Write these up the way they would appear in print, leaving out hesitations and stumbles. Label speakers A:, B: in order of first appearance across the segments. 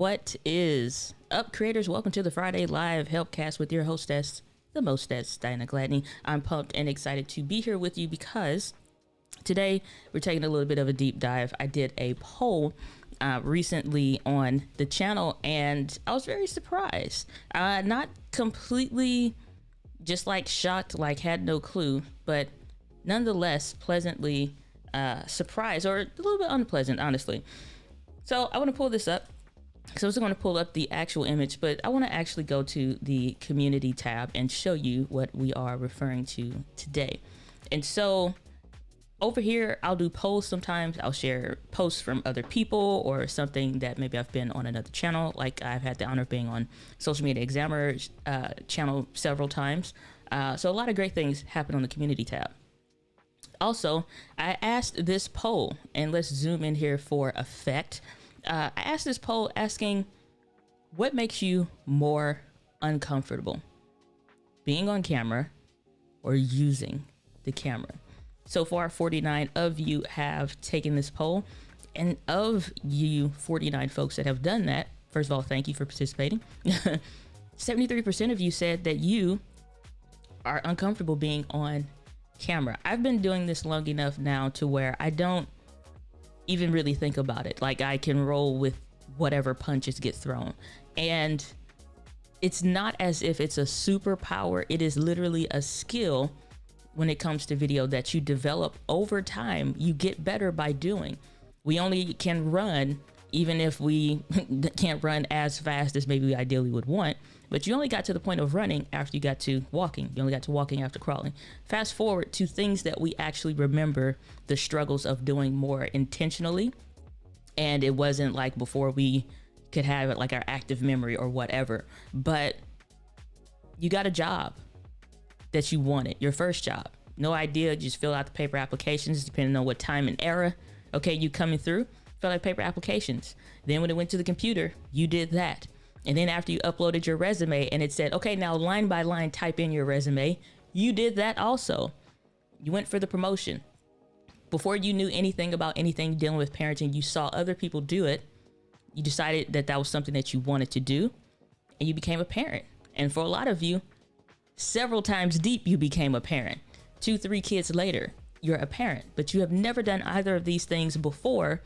A: What is up, creators? Welcome to the Friday Live Helpcast with your hostess, the mostess, Diana Gladney. I'm pumped and excited to be here with you because today we're taking a little bit of a deep dive. I did a poll recently on the channel and I was very surprised. Not completely just like shocked, like had no clue, but nonetheless pleasantly surprised, or a little bit unpleasant, honestly. So I want to pull this up. So I was going to pull up the actual image, but I want to actually go to the community tab and show you what we are referring to today. And so over here, I'll do polls sometimes. I'll share posts from other people or something that maybe I've been on another channel. Like I've had the honor of being on Social Media Examiner's channel several times. So a lot of great things happen on the community tab. Also, I asked this poll, and let's zoom in here for effect. I asked this poll asking, what makes you more uncomfortable? Being on camera or using the camera? So far, 49 of you have taken this poll. And of you 49 folks that have done that, first of all, thank you for participating. 73% of you said that you are uncomfortable being on camera. I've been doing this long enough now to where I don't even really think about it. Like I can roll with whatever punches get thrown. And it's not as if it's a superpower. It is literally a skill when it comes to video that you develop over time. You get better by doing. We only can run, even if we can't run as fast as maybe we ideally would want, but you only got to the point of running after you got to walking. You only got to walking after crawling. Fast forward to things that we actually remember the struggles of doing more intentionally. And it wasn't like before we could have it like our active memory or whatever, but you got a job that you wanted, your first job. No idea, just fill out the paper applications depending on what time and era. Okay, you coming through, fill out paper applications. Then when it went to the computer, you did that. And then after you uploaded your resume and it said, okay, now line by line, type in your resume. You did that also. You went for the promotion. Before you knew anything about anything dealing with parenting, you saw other people do it. You decided that that was something that you wanted to do and you became a parent. And for a lot of you, several times deep, you became a parent. 2-3 kids later, you're a parent, but you have never done either of these things before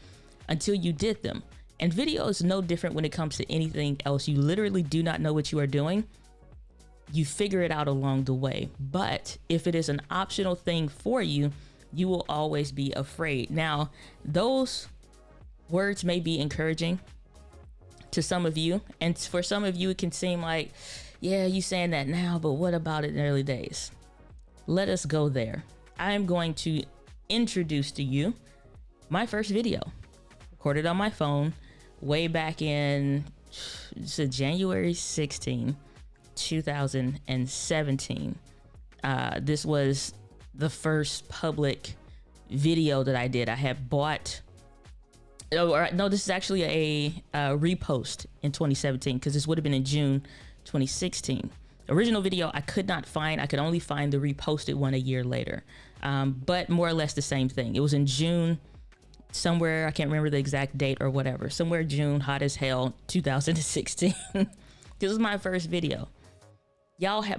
A: until you did them. And video is no different when it comes to anything else. You literally do not know what you are doing. You figure it out along the way. But if it is an optional thing for you, you will always be afraid. Now, those words may be encouraging to some of you. And for some of you, it can seem like, yeah, you saying that now, but what about it in the early days? Let us go there. I am going to introduce to you my first video, recorded on my phone way back in January 16, 2017. This was the first public video that I did. I had bought, no, this is actually a repost in 2017 because this would have been in June 2016. Original video I could not find. I could only find the reposted one a year later, but more or less the same thing. It was in June somewhere, I can't remember the exact date or whatever, somewhere June, hot as hell, 2016. This was my first video.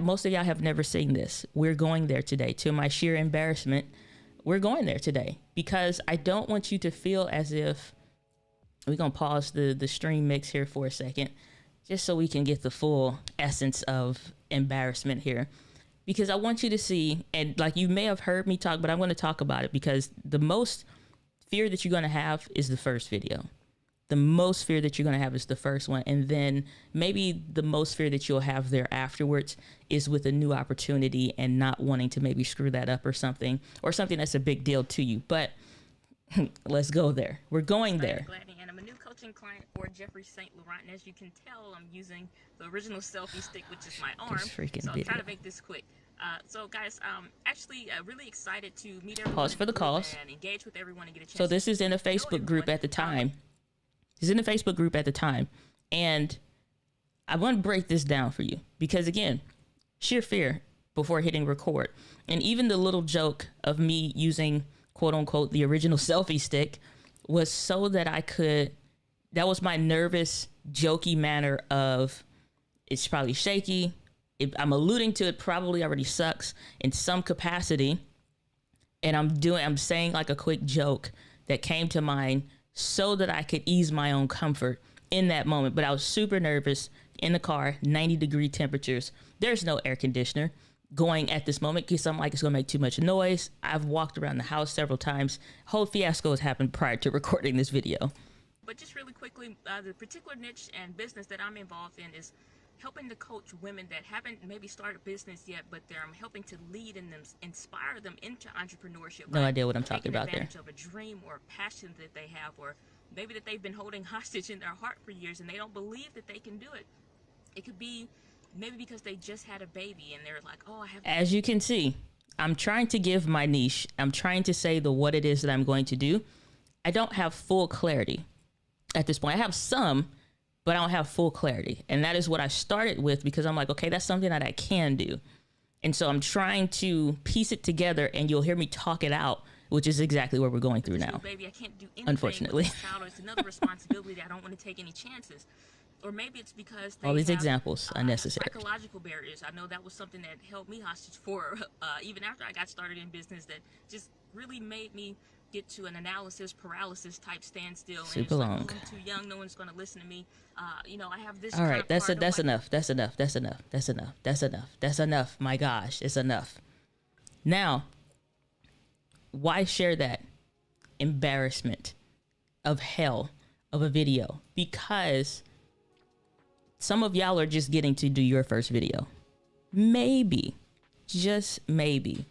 A: Most of y'all have never seen this. We're going there today. To my sheer embarrassment, we're going there today because I don't want you to feel as if, we're gonna pause the stream mix here for a second, just so we can get the full essence of embarrassment here. Because I want you to see, and like you may have heard me talk, but I'm gonna talk about it because the most fear that you're gonna have is the first video. The most fear that you're gonna have is the first one. And then maybe the most fear that you'll have there afterwards is with a new opportunity and not wanting to maybe screw that up or something that's a big deal to you. But let's go there. We're going there. Gladney, and I'm a new coaching client for Jeffrey St. Laurent. And as you can tell, I'm using the original selfie stick, which is my arm. So I'm trying to make this quick. So guys, actually really excited to meet everyone. Pause for the calls. And engage with everyone and get a chance. So this is in a Facebook group at the time. It's in a Facebook group at the time. And I want to break this down for you because again, sheer fear before hitting record. And even the little joke of me using quote unquote the original selfie stick was so that I could, that was my nervous jokey manner of it's probably shaky. I'm alluding to it probably already sucks in some capacity. And I'm saying like a quick joke that came to mind so that I could ease my own comfort in that moment. But I was super nervous in the car, 90-degree temperatures. There's no air conditioner going at this moment because I'm like, it's going to make too much noise. I've walked around the house several times. Whole fiasco has happened prior to recording this video. But just really quickly, the particular niche and business that I'm involved in is helping to coach women that haven't maybe started a business yet, but they're helping to lead in them, inspire them into entrepreneurship. No idea what I'm talking about there. Of a dream or a passion that they have, or maybe that they've been holding hostage in their heart for years and they don't believe that they can do it. It could be maybe because they just had a baby and they're like, oh, I have. As you can see, I'm trying to give my niche. I'm trying to say what it is that I'm going to do. I don't have full clarity at this point. I have some, but I don't have full clarity. And that is what I started with because I'm like, okay, that's something that I can do. And so I'm trying to piece it together and you'll hear me talk it out, which is exactly what we're going through now. Baby, I can't do anything. Unfortunately. It's another responsibility that I don't want to take any chances. Or maybe it's because all these examples unnecessary. Psychological barriers. I know that was something that held me hostage for even after I got started in business, that just really made me get to an analysis paralysis type standstill. Super and long. Like, I'm too young. No one's going to listen to me. I have this. All right, that's enough. That's enough. That's enough. That's enough. That's enough. That's enough. My gosh, it's enough. Now, why share that embarrassment of hell of a video? Because some of y'all are just getting to do your first video. Maybe, just maybe,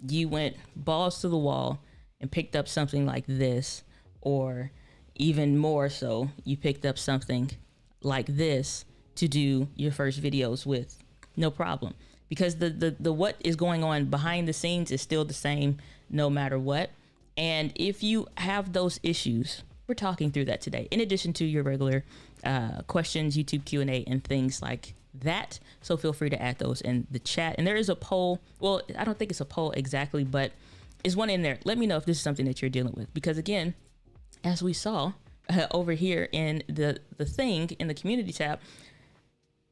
A: you went balls to the wall and picked up something like this, or even more so, you picked up something like this to do your first videos with, no problem. Because the what is going on behind the scenes is still the same no matter what. And if you have those issues, we're talking through that today, in addition to your regular questions, YouTube Q&A, and things like that. So feel free to add those in the chat. And there is a poll. Well, I don't think it's a poll exactly, but is one in there. Let me know if this is something that you're dealing with, because again, as we saw over here in the thing in the community tab,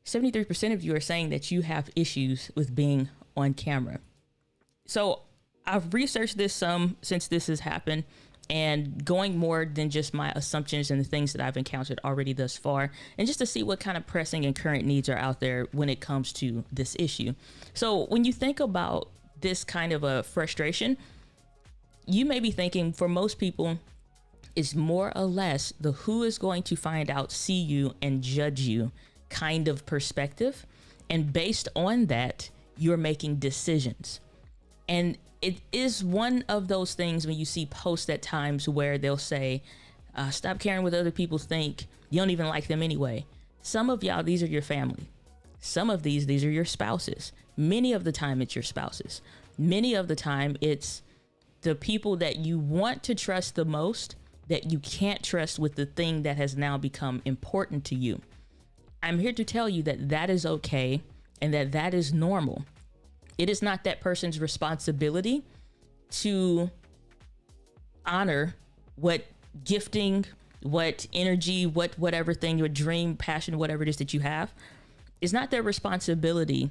A: 73% of you are saying that you have issues with being on camera. So I've researched this some since this has happened, and going more than just my assumptions and the things that I've encountered already thus far, and just to see what kind of pressing and current needs are out there when it comes to this issue. So when you think about this kind of a frustration, you may be thinking, for most people, it's more or less the who is going to find out, see you, and judge you kind of perspective. And based on that, you're making decisions. And it is one of those things when you see posts at times where they'll say, stop caring what other people think. You don't even like them anyway. Some of y'all, these are your family. Some of these are your spouses. Many of the time it's your spouses. Many of the time it's the people that you want to trust the most, that you can't trust with the thing that has now become important to you. I'm here to tell you that that is okay and that is normal. It is not that person's responsibility to honor what gifting, what energy, whatever thing, your dream, passion, whatever it is that you have. It's not their responsibility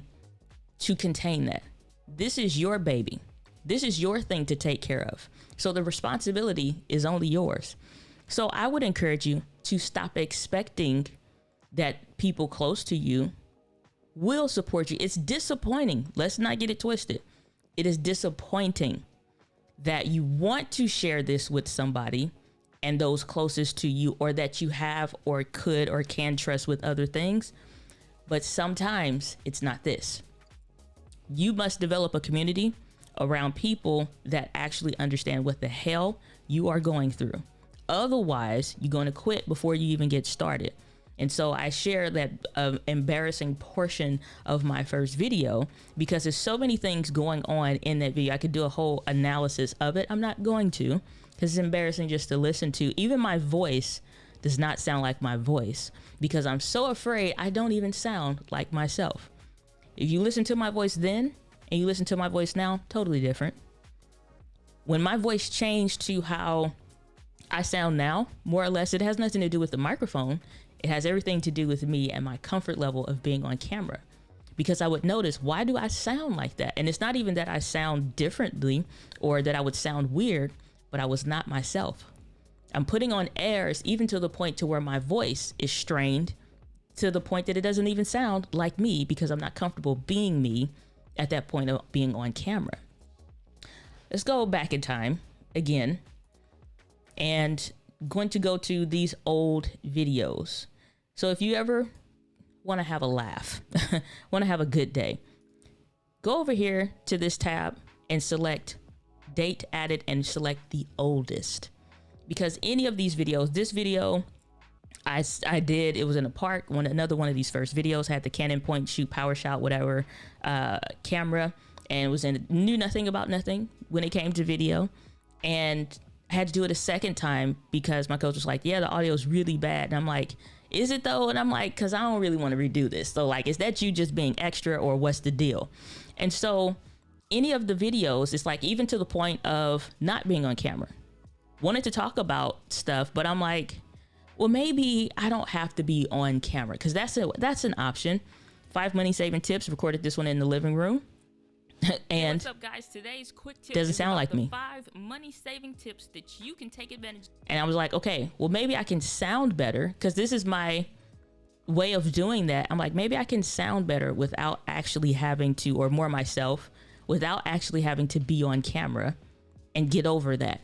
A: to contain that. This is your baby. This is your thing to take care of. So the responsibility is only yours. So I would encourage you to stop expecting that people close to you will support you. It's disappointing. Let's not get it twisted. It is disappointing that you want to share this with somebody and those closest to you, or that you have or could or can trust with other things. But sometimes it's not this. You must develop a community around people that actually understand what the hell you are going through. Otherwise, you're going to quit before you even get started. And so I share that embarrassing portion of my first video because there's so many things going on in that video. I could do a whole analysis of it. I'm not going to, because it's embarrassing just to listen to. Even my voice does not sound like my voice because I'm so afraid I don't even sound like myself. If you listen to my voice then and you listen to my voice now, totally different. When my voice changed to how I sound now, more or less, it has nothing to do with the microphone. It has everything to do with me and my comfort level of being on camera. Because I would notice, why do I sound like that? And it's not even that I sound differently or that I would sound weird, but I was not myself. I'm putting on airs even to the point to where my voice is strained to the point that it doesn't even sound like me because I'm not comfortable being me at that point of being on camera. Let's go back in time again and going to go to these old videos. So if you ever want to have a laugh, want to have a good day, go over here to this tab and select date added and select the oldest. Because any of these videos, this video I did, it was in a park. Another one of these first videos had the Canon point shoot, power shot, whatever camera, and knew nothing about nothing when it came to video, and I had to do it a second time because my coach was like, yeah, the audio is really bad. And I'm like, is it though? And I'm like, cause I don't really want to redo this. So like, is that you just being extra or what's the deal? And so any of the videos, it's like, even to the point of not being on camera, wanted to talk about stuff, but I'm like, well, maybe I don't have to be on camera because that's an option. 5 money saving tips. Recorded this one in the living room. And
B: what's up, guys? Today's quick tip
A: doesn't sound like me.
B: 5 money saving tips that you can take advantage of.
A: And I was like, okay, well, maybe I can sound better because this is my way of doing that. I'm like, maybe I can sound better without actually having to, or more myself, without actually having to be on camera and get over that.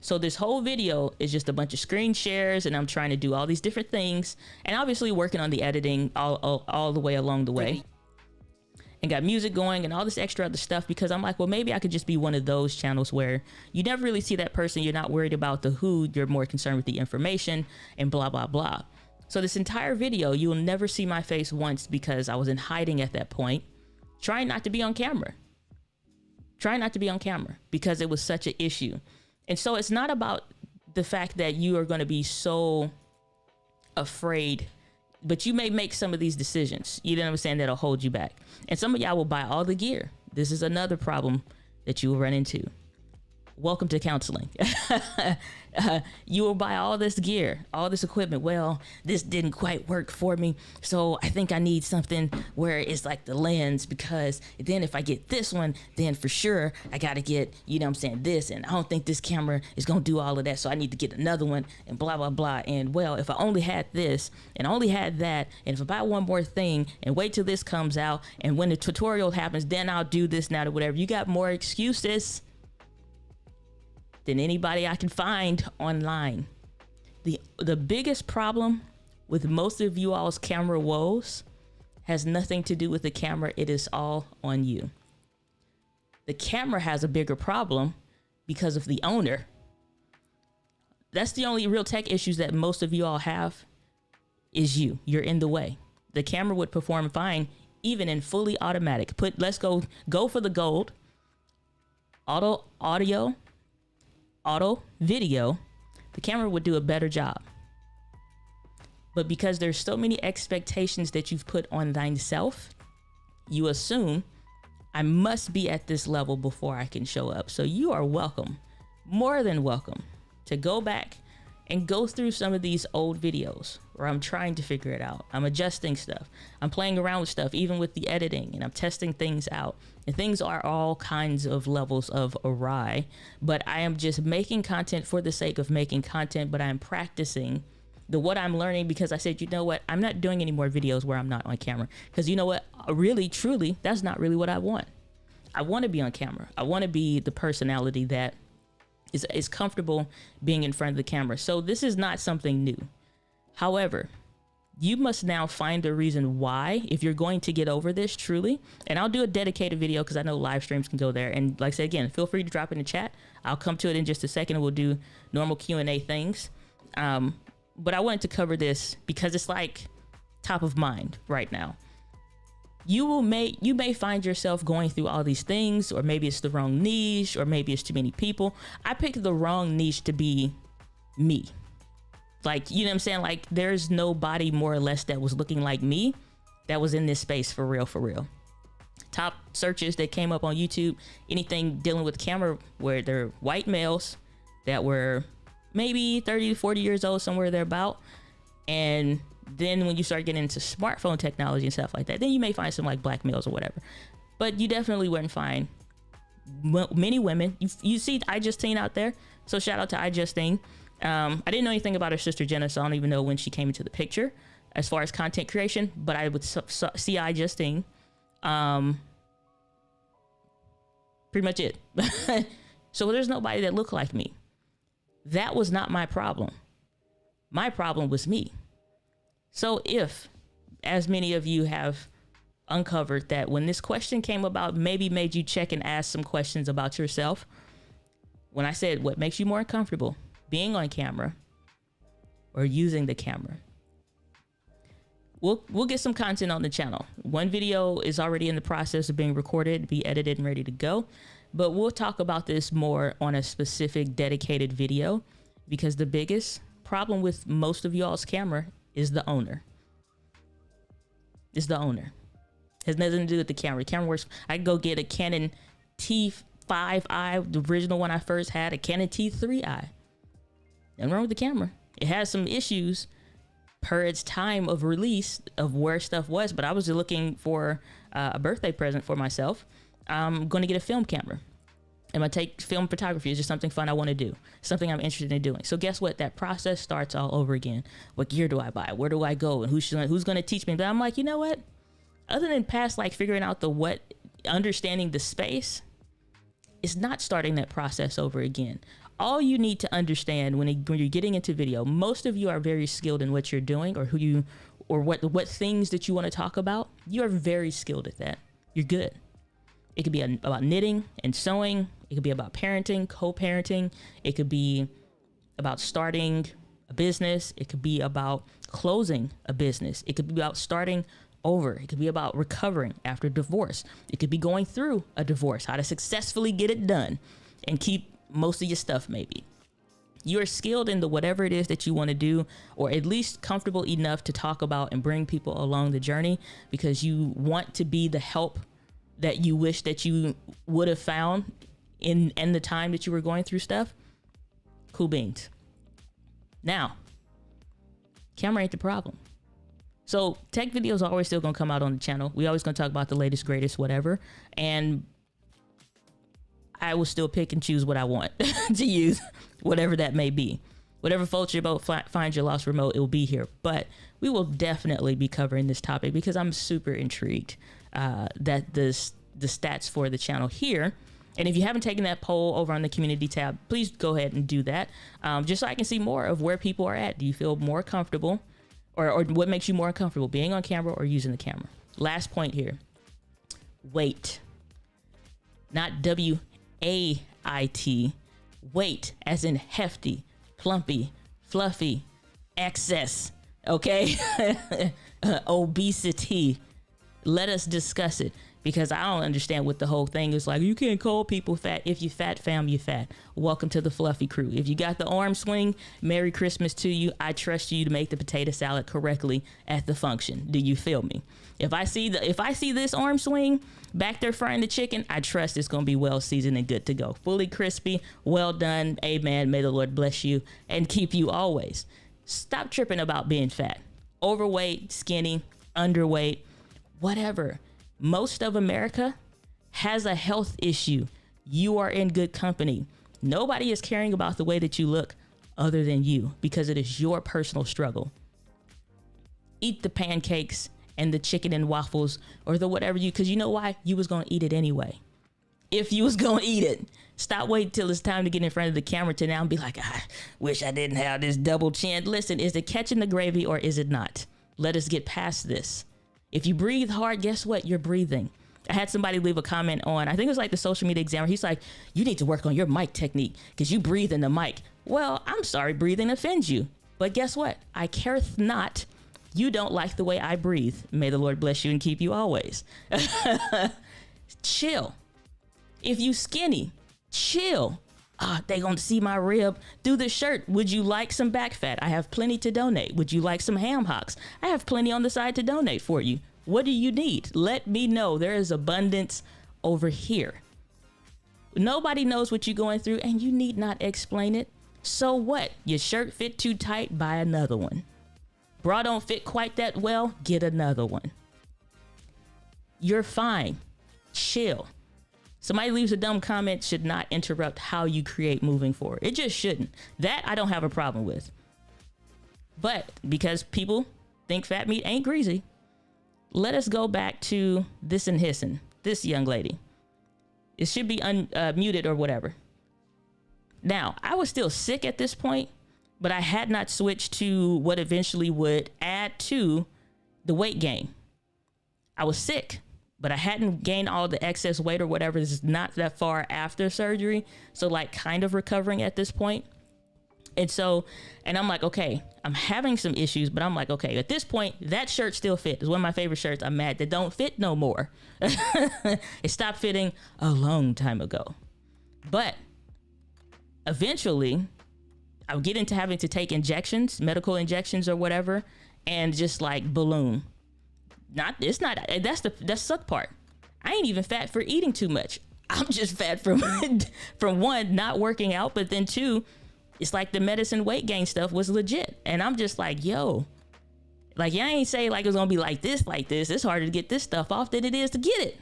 A: So this whole video is just a bunch of screen shares, and I'm trying to do all these different things, and obviously working on the editing all the way along the way, and got music going and all this extra other stuff, because I'm like, well, maybe I could just be one of those channels where you never really see that person. You're not worried about the who, you're more concerned with the information and blah, blah, blah. So this entire video, you will never see my face once because I was in hiding at that point, trying not to be on camera. Trying not to be on camera because it was such an issue. And so it's not about the fact that you are going to be so afraid, but you may make some of these decisions, you know what I'm saying, that'll hold you back. And some of y'all will buy all the gear. This is another problem that you will run into. Welcome to counseling. You will buy all this gear, all this equipment. Well, this didn't quite work for me, so I think I need something where it's like the lens, because then if I get this one, then for sure I got to get, you know what I'm saying, this, and I don't think this camera is going to do all of that, so I need to get another one, and blah, blah, blah. And well, if I only had this and only had that, and if I buy one more thing and wait till this comes out, and when the tutorial happens, then I'll do this now or whatever. You got more excuses than anybody I can find online. The biggest problem with most of you all's camera woes has nothing to do with the camera. It is all on you. The camera has a bigger problem because of the owner. That's the only real tech issues that most of you all have, is you. You're in the way. The camera would perform fine even in fully automatic. Let's go for the gold. Audio, video, the camera would do a better job. But because there's so many expectations that you've put on thyself, you assume I must be at this level before I can show up. So you are welcome, more than welcome, to go back and go through some of these old videos where I'm trying to figure it out. I'm adjusting stuff. I'm playing around with stuff, even with the editing, and I'm testing things out. And things are all kinds of levels of awry, but I am just making content for the sake of making content, but I'm practicing what I'm learning, because I said, you know what, I'm not doing any more videos where I'm not on camera, because you know what, really, truly, that's not really what I want. I want to be on camera. I want to be the personality that is comfortable being in front of the camera. So this is not something new. However, you must now find the reason why, if you're going to get over this truly. And I'll do a dedicated video because I know live streams can go there. And like I said, again, feel free to drop in the chat. I'll come to it in just a second, and we'll do normal Q&A things. But I wanted to cover this because it's like top of mind right now. You may find yourself going through all these things, or maybe it's the wrong niche, or maybe it's too many people. I picked the wrong niche to be me. Like, you know what I'm saying? Like, there's nobody more or less that was looking like me that was in this space for real, for real. Top searches that came up on YouTube, anything dealing with camera, where they're white males that were maybe 30 to 40 years old, somewhere thereabout, and Then when you start getting into smartphone technology and stuff like that, then you may find some like black males or whatever. But you definitely wouldn't find many women. You see iJustine out there. So shout out to iJustine. I didn't know anything about her sister Jenna, so I don't even know when she came into the picture as far as content creation. But I would see iJustine. Pretty much it. So there's nobody that looked like me. That was not my problem. My problem was me. So if, as many of you have uncovered, that when this question came about, maybe made you check and ask some questions about yourself. When I said, what makes you more comfortable, being on camera or using the camera? We'll get some content on the channel. One video is already in the process of being recorded, be edited and ready to go. But we'll talk about this more on a specific dedicated video, because the biggest problem with most of y'all's camera is the owner. It's the owner. Has nothing to do with the camera. The camera works. I can go get a Canon T5i, the original one I first had, a Canon T3i. Nothing wrong with the camera. It has some issues per its time of release of where stuff was, but I was looking for a birthday present for myself. I'm going to get a film camera. I'm going to take film photography. It's just something fun I want to do, something I'm interested in doing. So guess what? That process starts all over again. What gear do I buy? Where do I go? And who's going to teach me? But I'm like, you know what? Other than past, like figuring out understanding the space, it's not starting that process over again. All you need to understand when you're getting into video, most of you are very skilled in what you're doing, or what things that you want to talk about. You are very skilled at that. You're good. It could be about knitting and sewing. It could be about parenting, co-parenting. It could be about starting a business. It could be about closing a business. It could be about starting over. It could be about recovering after divorce. It could be going through a divorce, how to successfully get it done and keep most of your stuff. Maybe you're skilled in the whatever it is that you want to do, or at least comfortable enough to talk about and bring people along the journey, because you want to be the help that you wish that you would have found in the time that you were going through stuff. Cool beans. Now, camera ain't the problem. So tech videos are always still going to come out on the channel. We always going to talk about the latest, greatest, whatever. And I will still pick and choose what I want to use, whatever that may be. Whatever floats your boat, find your lost remote, it will be here. But we will definitely be covering this topic because I'm super intrigued that the stats for the channel here. And if you haven't taken that poll over on the community tab, please go ahead and do that. Just so I can see more of where people are at. Do you feel more comfortable, or what makes you more comfortable, being on camera or using the camera? Last point here. Weight. Not W-A-I-T. Weight as in hefty, plumpy, fluffy, excess. Okay? Obesity. Let us discuss it, because I don't understand what the whole thing is like. You can't call people fat. If you fat, fam, you fat. Welcome to the fluffy crew. If you got the arm swing, Merry Christmas to you. I trust you to make the potato salad correctly at the function. Do you feel me? If I see this arm swing back there frying the chicken, I trust it's going to be well seasoned and good to go. Fully crispy, well done. Amen. May the Lord bless you and keep you always. Stop tripping about being fat, overweight, skinny, underweight, whatever. Most of America has a health issue. You are in good company. Nobody is caring about the way that you look other than you, because it is your personal struggle. Eat the pancakes and the chicken and waffles, or the whatever because you know why? You was going to eat it anyway. If you was going to eat it, stop waiting till it's time to get in front of the camera to now and be like, I wish I didn't have this double chin. Listen, is it catching the gravy or is it not? Let us get past this. If you breathe hard, guess what? You're breathing. I had somebody leave a comment on, I think it was like the social media examiner. He's like, you need to work on your mic technique because you breathe in the mic. Well, I'm sorry, breathing offends you. But guess what? I careth not. You don't like the way I breathe. May the Lord bless you and keep you always. Chill. If you skinny, chill. They gonna see my rib through the shirt. Would you like some back fat? I have plenty to donate. Would you like some ham hocks? I have plenty on the side to donate for you. What do you need? Let me know. There is abundance over here. Nobody knows what you're going through, and you need not explain it. So what? Your shirt fit too tight? Buy another one. Bra don't fit quite that well, get another one. You're fine. Chill. Somebody leaves a dumb comment should not interrupt how you create moving forward. It just shouldn't. That I don't have a problem with. But because people think fat meat ain't greasy, let us go back to this and hissing. This young lady. It should be muted or whatever. Now, I was still sick at this point, but I had not switched to what eventually would add to the weight gain. I was sick, but I hadn't gained all the excess weight or whatever. This is not that far after surgery. So like kind of recovering at this point. And I'm like, okay, I'm having some issues, but I'm like, okay, at this point, that shirt still fits. It's one of my favorite shirts. I'm mad that don't fit no more. It stopped fitting a long time ago. But eventually I would get into having to take injections, medical injections or whatever, and just like balloon. That's the suck part. I ain't even fat for eating too much. I'm just fat from one, not working out, but then two, it's like the medicine weight gain stuff was legit. And I'm just like, yo, like, y'all ain't say like it's gonna be like this. It's harder to get this stuff off than it is to get it.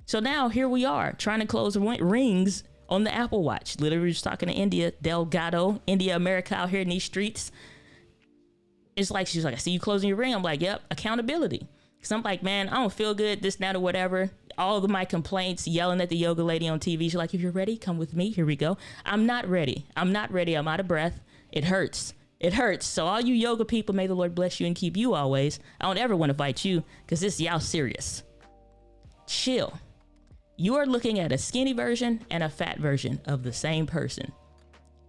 A: So now here we are trying to close rings on the Apple Watch. Literally just talking to India Delgado, India America out here in these streets. It's like, she's like, I see you closing your ring. I'm like, yep, accountability. Cause I'm like, man, I don't feel good, this, that, or whatever. All of my complaints, yelling at the yoga lady on TV. She's like, if you're ready, come with me. Here we go. I'm not ready. I'm out of breath. It hurts. So all you yoga people, may the Lord bless you and keep you always. I don't ever want to fight you because this y'all serious. Chill. You are looking at a skinny version and a fat version of the same person.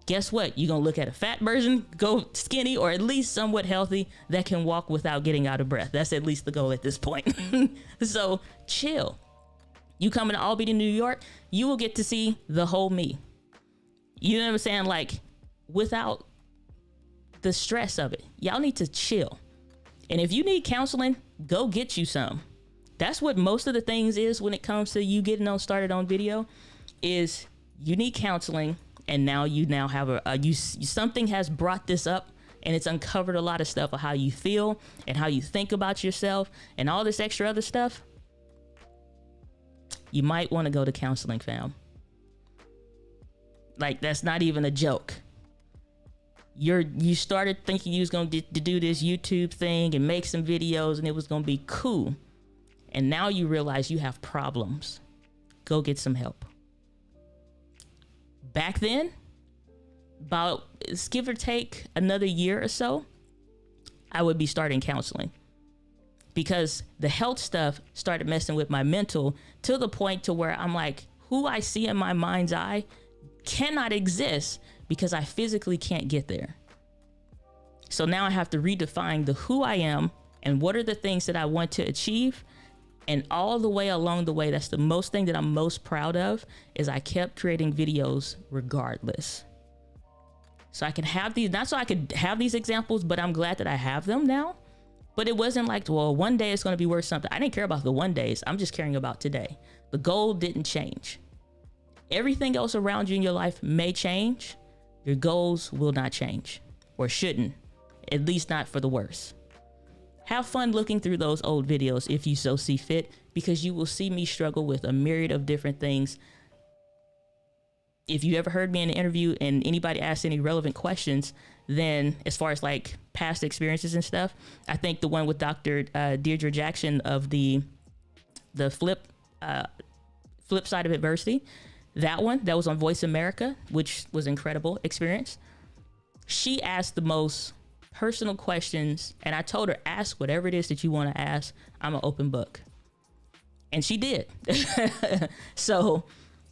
A: Guess what? You're going to look at a fat version, go skinny, or at least somewhat healthy that can walk without getting out of breath. That's at least the goal at this point. So chill. You coming to Albany, New York, you will get to see the whole me. You know what I'm saying? Like, without the stress of it. Y'all need to chill. And if you need counseling, go get you some. That's what most of the things is when it comes to you getting started on video, is you need counseling. And now you have something has brought this up, and it's uncovered a lot of stuff of how you feel and how you think about yourself and all this extra other stuff. You might want to go to counseling, fam. Like, that's not even a joke. You started thinking you was going to do this YouTube thing and make some videos and it was going to be cool. And now you realize you have problems. Go get some help. Back then, about give or take another year or so, I would be starting counseling because the health stuff started messing with my mental to the point to where I'm like, who I see in my mind's eye cannot exist because I physically can't get there. So now I have to redefine the who I am and what are the things that I want to achieve. And all the way along the way, that's the most thing that I'm most proud of, is I kept creating videos regardless. So I can have these, not so I could have these examples, but I'm glad that I have them now. But it wasn't like, well, one day it's going to be worth something. I didn't care about the one days. I'm just caring about today. The goal didn't change. Everything else around you in your life may change. Your goals will not change, or shouldn't, at least not for the worse. Have fun looking through those old videos if you so see fit, because you will see me struggle with a myriad of different things. If you ever heard me in an interview and anybody asked any relevant questions, then as far as like past experiences and stuff, I think the one with Dr. Deirdre Jackson of the flip side of adversity, that was on Voice America, which was an incredible experience. She asked the most personal questions, and I told her, ask whatever it is that you want to ask. I'm an open book. And she did. So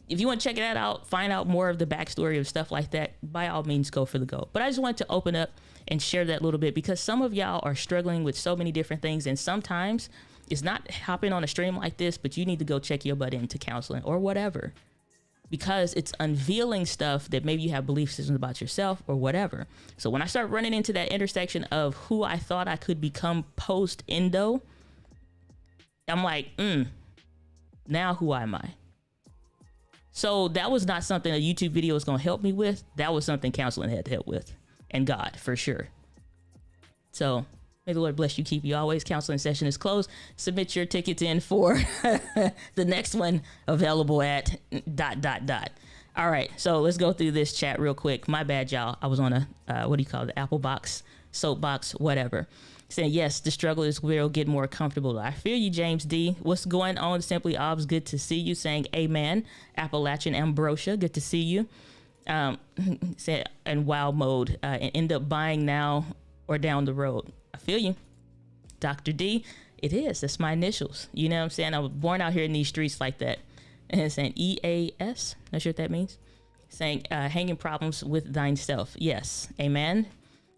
A: if you want to check that out, find out more of the backstory of stuff like that, by all means, go for the goal. But I just wanted to open up and share that little bit, because some of y'all are struggling with so many different things, and sometimes it's not hopping on a stream like this, but you need to go check your butt into counseling or whatever, because it's unveiling stuff that maybe you have belief systems about yourself or whatever. So when I start running into that intersection of who I thought I could become post-endo, I'm like, now who am I? So that was not something a YouTube video was going to help me with. That was something counseling had to help with, and God, for sure. So May the Lord bless you, keep you always. Counseling session is closed. Submit your tickets in for the next one, available at ... All right, so let's go through this chat real quick. My bad, y'all. I was on a, what do you call it? The Apple box, soapbox, whatever. Saying, yes, the struggle is will get more comfortable. I feel you, James D. What's going on? Simply Obs, good to see you. Saying, amen. Appalachian Ambrosia, good to see you. Say, and wow mode, and end up buying now or down the road. I feel you. Dr. D, it is. That's my initials. You know what I'm saying? I was born out here in these streets like that. And it's saying EAS. Not sure what that means. Saying, hanging problems with thine self. Yes. Amen.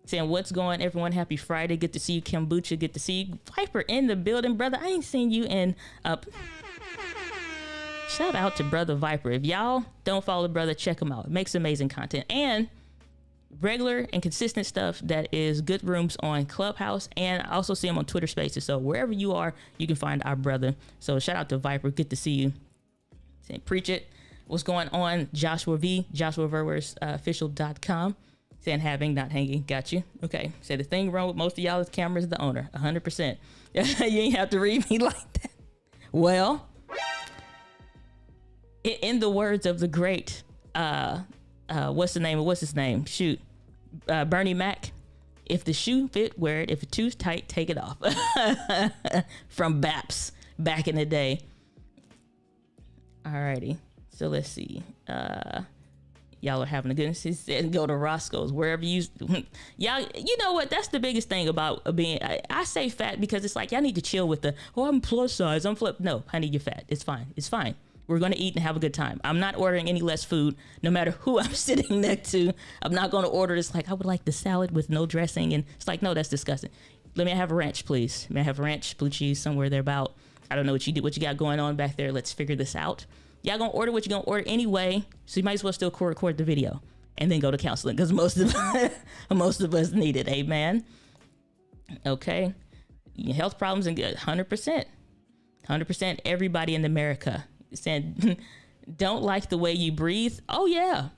A: Saying, what's going, everyone? Happy Friday. Good to see you, Kombucha. Good to see you. Viper in the building, brother. I ain't seen you in up. Shout out to Brother Viper. If y'all don't follow the brother, check him out. It makes amazing content and regular and consistent stuff that is good rooms on Clubhouse, and I also see him on Twitter Spaces. So wherever you are, you can find our brother. So shout out to Viper. Good to see you. Saying, preach it. What's going on? Joshua V. JoshuaVerwersOfficial.com. Saying having, not hanging. Got you. Okay. Say the thing wrong with most of y'all is camera is the owner. 100%. You ain't have to read me like that. Well, in the words of the great, what's his name? Shoot. Bernie Mac. If the shoe fit, wear it. If it's too tight, take it off. From Baps back in the day. Alrighty. So let's see. Y'all are having a good and go to Roscoe's, wherever you y'all, you know what, that's the biggest thing about being, I say fat because it's like y'all need to chill with the, oh, I'm plus size, I'm flip. No, honey, you're fat. It's fine. We're going to eat and have a good time. I'm not ordering any less food, no matter who I'm sitting next to. I'm not going to order this like, I would like the salad with no dressing. And it's like, no, that's disgusting. Let me have a ranch, please. May I have a ranch, blue cheese, somewhere thereabout. I don't know what you got going on back there. Let's figure this out. Y'all gonna order what you're gonna order anyway, so you might as well still record the video and then go to counseling, because most of us need it. Amen. Okay. Health problems and good. 100%. Everybody in America saying, don't like the way you breathe. Oh yeah.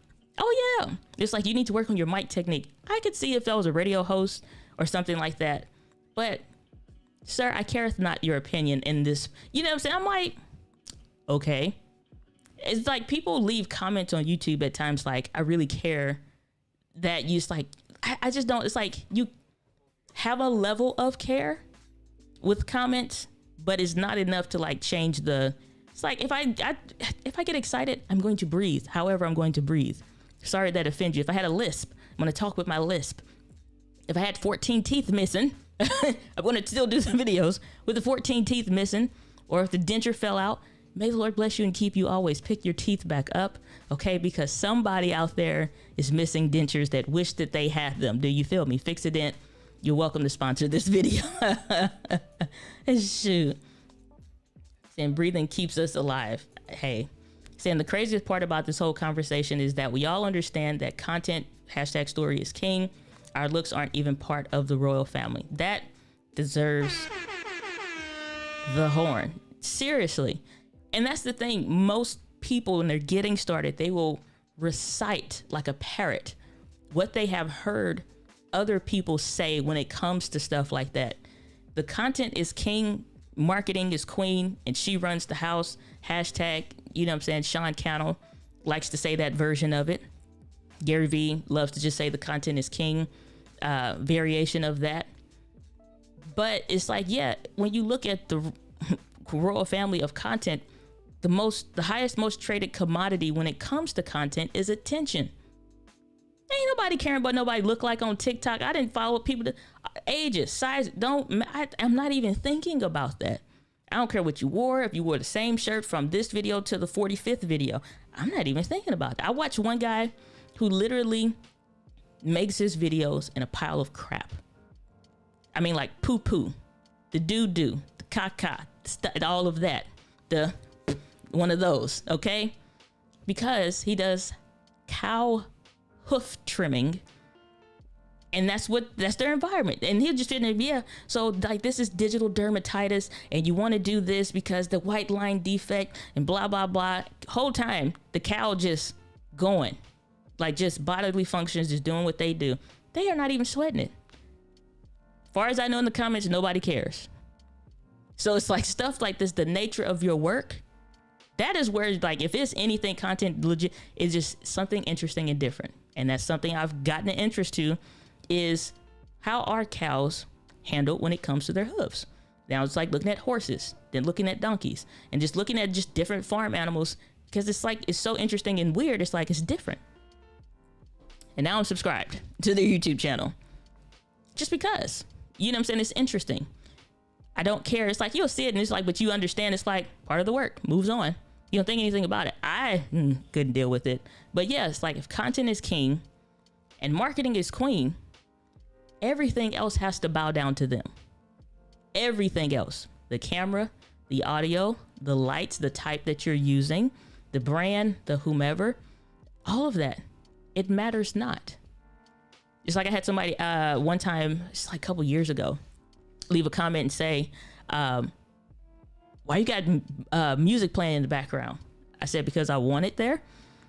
A: It's like you need to work on your mic technique. I could see if I was a radio host or something like that, but sir, I careth not your opinion in this. You know what I'm saying? I'm like, okay. It's like people leave comments on YouTube at times like, I really care that you, it's like, I just don't, it's like you have a level of care with comments, but it's not enough to like change the, it's like if I get excited, I'm going to breathe. However, I'm going to breathe. Sorry that offends you. If I had a lisp, I'm going to talk with my lisp. If I had 14 teeth missing, I'm going to still do some videos with the 14 teeth missing, or if the denture fell out. May the Lord bless you and keep you always. Pick your teeth back up, okay? Because somebody out there is missing dentures that wish that they had them. Do you feel me? Fix-A-Dent, you're welcome to sponsor this video. Shoot. Saying breathing keeps us alive. Hey. Saying the craziest part about this whole conversation is that we all understand that content, #story is king. Our looks aren't even part of the royal family. That deserves the horn. Seriously. And that's the thing. Most people, when they're getting started, they will recite like a parrot what they have heard other people say when it comes to stuff like that. The content is king, marketing is queen, and she runs the house. #, you know what I'm saying? Sean Cannell likes to say that version of it. Gary Vee loves to just say the content is king, variation of that. But it's like, yeah, when you look at the royal family of content, the highest, most traded commodity when it comes to content is attention. Ain't nobody caring about nobody look like on TikTok. I didn't follow people ages, size. I'm not even thinking about that. I don't care what you wore. If you wore the same shirt from this video to the 45th video, I'm not even thinking about that. I watched one guy who literally makes his videos in a pile of crap. I mean, like poo-poo, the doo-doo, the caca, all of that. One of those, okay? Because he does cow hoof trimming, and that's their environment. And he'll just fit in there, yeah. So like, this is digital dermatitis, and you want to do this because the white line defect and blah, blah, blah. Whole time, the cow just going. Like, just bodily functions, just doing what they do. They are not even sweating it. Far as I know in the comments, nobody cares. So it's like stuff like this, the nature of your work, that is where, like, if it's anything content legit, it's just something interesting and different. And that's something I've gotten an interest to, is how are cows handled when it comes to their hooves? Now it's like looking at horses, then looking at donkeys, and just looking at just different farm animals, because it's like, it's so interesting and weird. It's like, it's different. And now I'm subscribed to their YouTube channel just because, you know what I'm saying? It's interesting. I don't care. It's like, you'll see it and it's like, but you understand it's like part of the work, moves on. You don't think anything about it. I couldn't deal with it. But yeah, it's like, if content is king and marketing is queen, everything else has to bow down to them. Everything else, the camera, the audio, the lights, the type that you're using, the brand, the whomever, all of that, it matters not. Just like I had somebody one time, it's like a couple years ago, leave a comment and say, why you got music playing in the background? I said, because I want it there.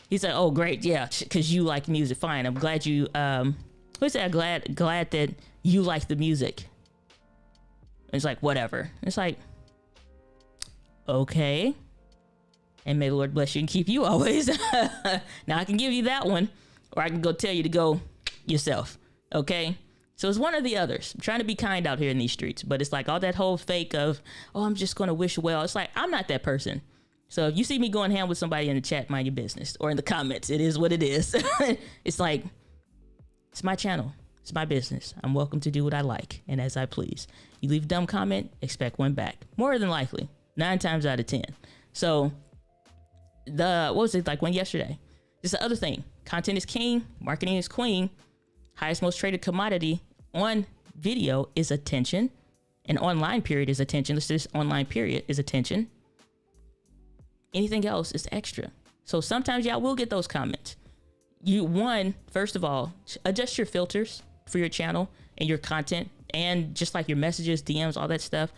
A: He said, oh, great. Yeah, because you like music. Fine. I'm glad you, who said, glad that you like the music. It's like, whatever. It's like, okay. And may the Lord bless you and keep you always. Now I can give you that one, or I can go tell you to go yourself. Okay. So it's one or the others. I'm trying to be kind out here in these streets, but it's like all that whole fake of, oh, I'm just going to wish well. It's like, I'm not that person. So if you see me going ham with somebody in the chat, mind your business, or in the comments, it is what it is. It's like, it's my channel. It's my business. I'm welcome to do what I like and as I please. You leave a dumb comment, expect one back. More than likely, 9 times out of 10. So what was it, like one yesterday? It's the other thing. Content is king, marketing is queen. Highest most traded commodity on video is attention. And online period is attention. Let's just online period is attention. Anything else is extra. So sometimes y'all will get those comments. First of all, adjust your filters for your channel and your content, and just like your messages, DMs, all that stuff.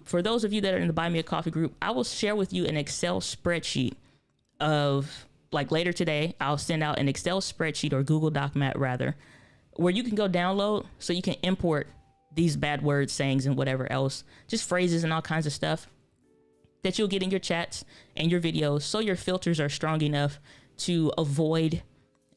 A: For those of you that are in the Buy Me a Coffee group, I will share with you an Excel spreadsheet of, like, later today, I'll send out an Excel spreadsheet, or Google Document rather, where you can go download so you can import these bad words, sayings, and whatever else, just phrases and all kinds of stuff that you'll get in your chats and your videos, so your filters are strong enough to avoid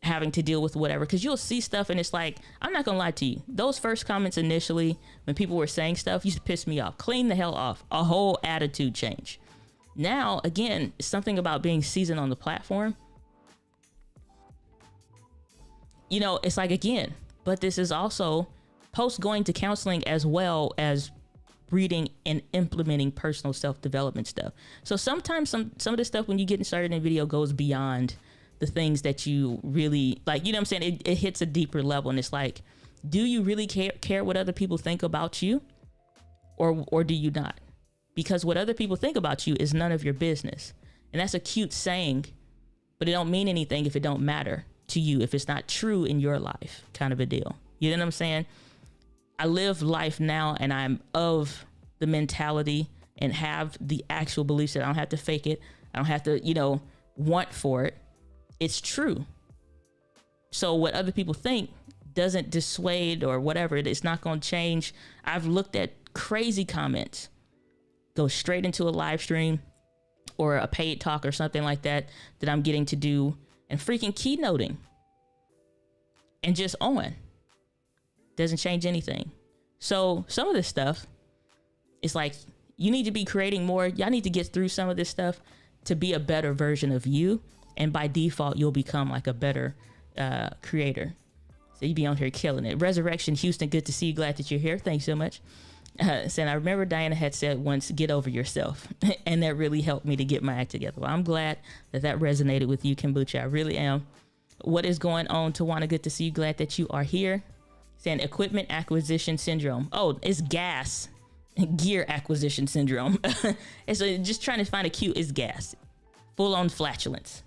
A: having to deal with whatever. Because you'll see stuff and it's like, I'm not gonna lie to you, those first comments initially when people were saying stuff used to piss me off. Clean the hell off. A whole attitude change. Now again, it's something about being seasoned on the platform. You know, it's like, again, but this is also post going to counseling as well as reading and implementing personal self-development stuff. So sometimes some of the stuff when you get started in video goes beyond the things that you really like, you know what I'm saying? It hits a deeper level, and it's like, do you really care what other people think about you, or do you not? Because what other people think about you is none of your business. And that's a cute saying, but it don't mean anything if it don't matter to you, if it's not true in your life, kind of a deal. You know what I'm saying? I live life now, and I'm of the mentality and have the actual beliefs that I don't have to fake it. I don't have to, want for it. It's true. So what other people think doesn't dissuade or whatever. It's not going to change. I've looked at crazy comments go straight into a live stream or a paid talk or something like that I'm getting to do, and freaking keynoting and just on. Doesn't change anything. So some of this stuff, it's like, you need to be creating more. Y'all need to get through some of this stuff to be a better version of you. And by default, you'll become like a better creator. So you be on here killing it. Resurrection Houston, good to see you. Glad that you're here. Thanks so much. Saying, I remember Diana had said once, get over yourself. And that really helped me to get my act together. Well, I'm glad that resonated with you, Kombucha. I really am. What is going on, Tawana? Good to see you. Glad that you are here. Saying equipment acquisition syndrome. Oh, it's gas. Gear acquisition syndrome. And so just trying to find a cute is gas. Full on flatulence.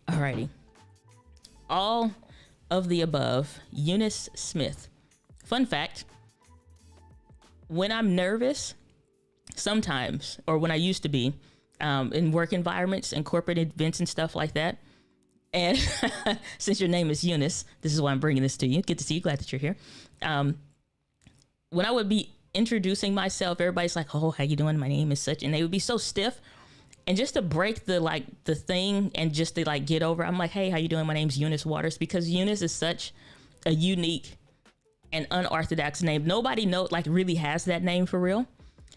A: Alrighty. All of the above, Eunice Smith. Fun fact, when I'm nervous, sometimes, or when I used to be, in work environments and corporate events and stuff like that, And since your name is Eunice, this is why I'm bringing this to you. Good to see you. Glad that you're here. When I would be introducing myself, everybody's like, "Oh, how you doing? My name is such," and they would be so stiff. And just to break the thing and just to like get over, I'm like, "Hey, how you doing? My name's Eunice Waters," because Eunice is such a unique and unorthodox name. Nobody really has that name for real.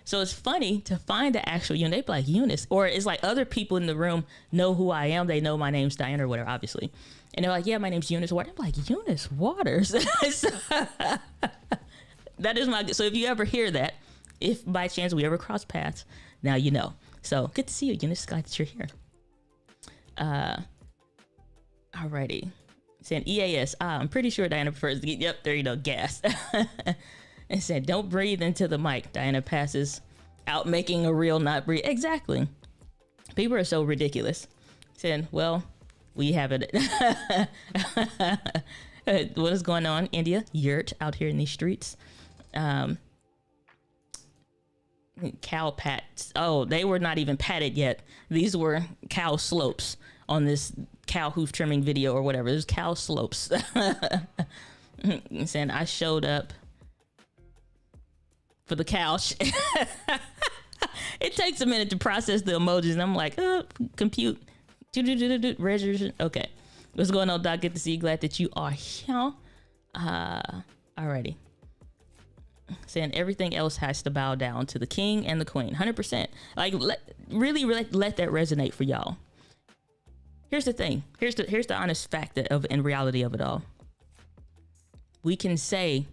A: So it's funny to find the actual Eunice. They be like Eunice, or it's like other people in the room know who I am. They know my name's Diana or whatever, obviously. And they're like, "Yeah, my name's Eunice Waters." I'm like, Eunice Waters. That is my, so if you ever hear that, if by chance we ever cross paths, now you know. So good to see you, Eunice. Glad that you're here. Alrighty. Saying EAS. I'm pretty sure Diana prefers to get, yep, there you go, gas. And said, "Don't breathe into the mic." Diana passes out making a real not breathe. Exactly. People are so ridiculous. Saying, well, we have it. What is going on, India? Yurt out here in these streets. Cow pats. Oh, they were not even patted yet. These were cow slopes on this cow hoof trimming video or whatever. There's cow slopes. Saying I showed up for the couch. It takes a minute to process the emojis, and I'm like, compute. Registration. Okay. What's going on, Doc? Good to see you. Glad that you are here. Alrighty. Saying everything else has to bow down to the king and the queen. 100%. Like, really let that resonate for y'all. Here's the thing. Here's the honest fact and reality of it all. We can say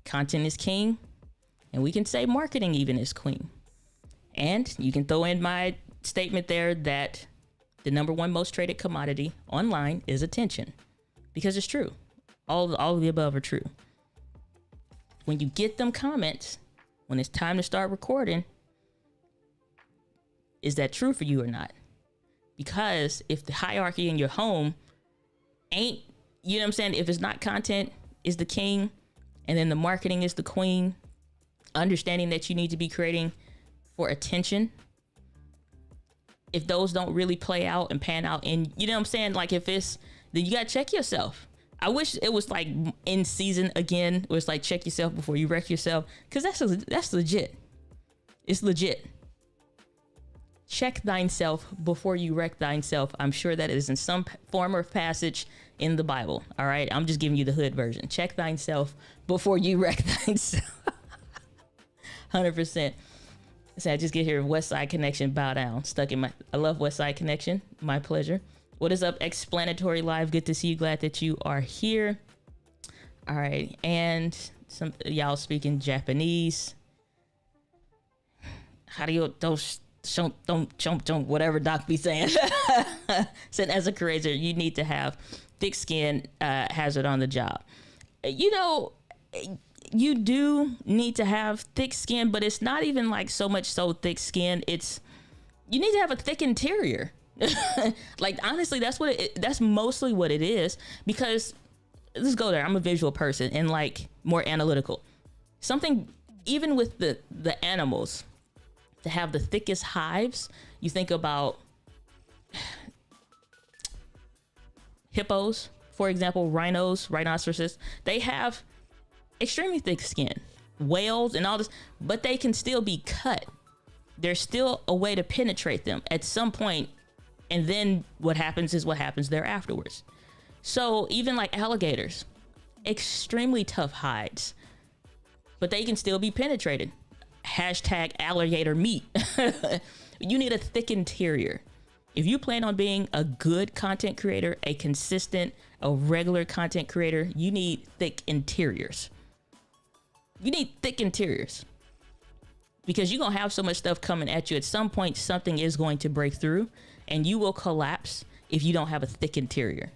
A: content is king, and we can say marketing even is queen. And you can throw in my statement there that the number one most traded commodity online is attention, because it's true. All of the above are true. When you get them comments, when it's time to start recording, is that true for you or not? Because if the hierarchy in your home ain't, you know what I'm saying? If it's not content is the king, and then the marketing is the queen, understanding that you need to be creating for attention. If those don't really play out and pan out, and you know what I'm saying? Like if it's, then you gotta check yourself. I wish it was like in season again, where it's like check yourself before you wreck yourself, because that's legit. It's legit. Check thyself before you wreck thyself. I'm sure that is in some form or passage in the Bible. All right, I'm just giving you the hood version. Check thyself before you wreck thyself. 100%. So I just get here. West Side Connection, bow down. Stuck in my. I love West Side Connection. My pleasure. What is up, Explanatory Live? Good to see you. Glad that you are here. All right, and some y'all speaking Japanese. How do you don't whatever Doc be saying? Said as a creator, you need to have thick skin. Hazard on the job. You know, you do need to have thick skin, but it's not even like so much so thick skin. It's you need to have a thick interior. Like honestly, that's mostly what it is, because let's go there. I'm a visual person and like more analytical. Something even with the animals to have the thickest hives, you think about hippos, for example, rhinoceroses, they have extremely thick skin, whales and all this, but they can still be cut. There's still a way to penetrate them at some point. And then what happens is what happens there afterwards. So even like alligators, extremely tough hides, but they can still be penetrated. Hashtag alligator meat. You need a thick interior. If you plan on being a good content creator, a consistent, a regular content creator, you need thick interiors. You need thick interiors. Because you're going to have so much stuff coming at you. At some point, something is going to break through, and you will collapse if you don't have a thick interior.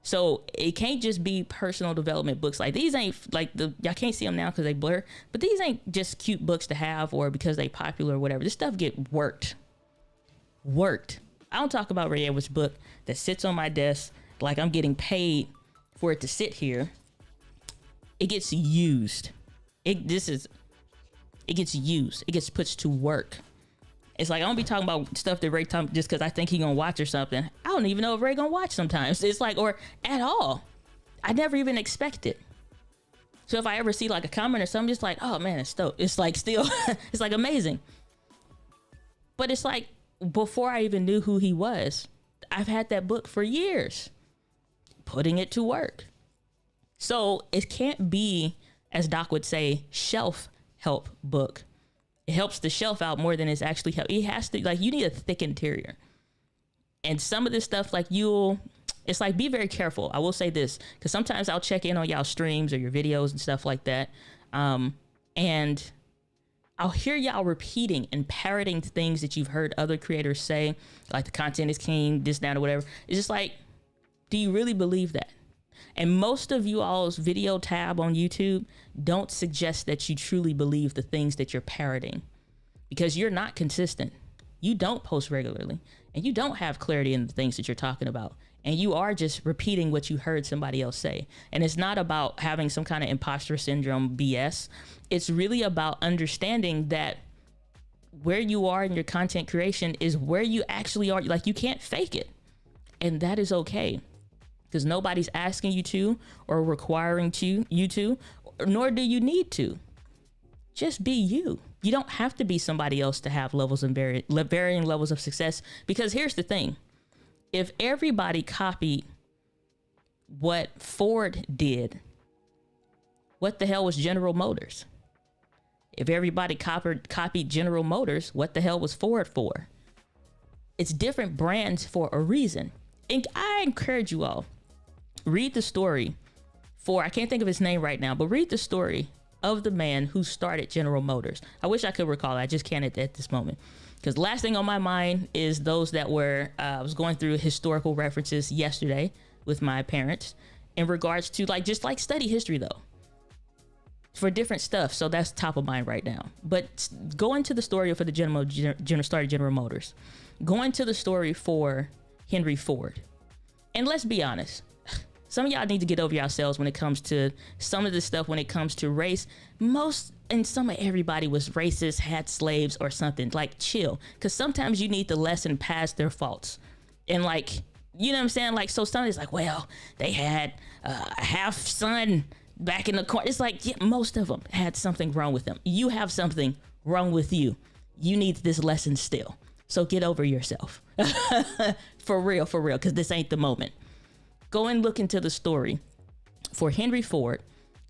A: So it can't just be personal development books. Like these ain't like y'all can't see them now because they blur, but these ain't just cute books to have or because they popular or whatever. This stuff get worked. I don't talk about Ray Edwards' book that sits on my desk like I'm getting paid for it to sit here. It gets used. It gets used. It gets put to work. It's like I don't be talking about stuff that Ray talking just because I think he gonna watch or something. I don't even know if Ray gonna watch sometimes. It's like, or at all. I never even expect it. So if I ever see like a comment or something, just like, oh man, it's dope. It's like still, it's like amazing. But it's like before I even knew who he was, I've had that book for years, putting it to work. So it can't be, as Doc would say, shelf help book. It helps the shelf out more than it's actually help. It has to, like, you need a thick interior. And some of this stuff, like it's like, be very careful. I will say this, because sometimes I'll check in on y'all streams or your videos and stuff like that. And I'll hear y'all repeating and parroting things that you've heard other creators say, like the content is king, this, that, or whatever. It's just like, do you really believe that? And most of you all's video tab on YouTube don't suggest that you truly believe the things that you're parroting, because you're not consistent. You don't post regularly, and you don't have clarity in the things that you're talking about. And you are just repeating what you heard somebody else say. And it's not about having some kind of imposter syndrome BS. It's really about understanding that where you are in your content creation is where you actually are. Like, you can't fake it. And that is okay, because nobody's asking you to or requiring you to, nor do you need to. Just be you. You don't have to be somebody else to have levels and varying levels of success. Because here's the thing. If everybody copied what Ford did, what the hell was General Motors? If everybody copied General Motors, what the hell was Ford for? It's different brands for a reason. And I encourage you all, read the story I can't think of his name right now, but read the story of the man who started General Motors. I wish I could recall it. I just can't at this moment. Because the last thing on my mind is those that were, I was going through historical references yesterday with my parents in regards to just study history though, for different stuff. So that's top of mind right now. But go into the story for the started General Motors. Go into the story for Henry Ford. And let's be honest, some of y'all need to get over yourselves when it comes to some of this stuff, when it comes to race. Some of everybody was racist, had slaves or something. Like, chill. Because sometimes you need the lesson past their faults. And you know what I'm saying? So somebody's like, well, they had a half son back in the corner. It's like, yeah, most of them had something wrong with them. You have something wrong with you. You need this lesson still. So get over yourself. For real, because this ain't the moment. Go and look into the story for Henry Ford.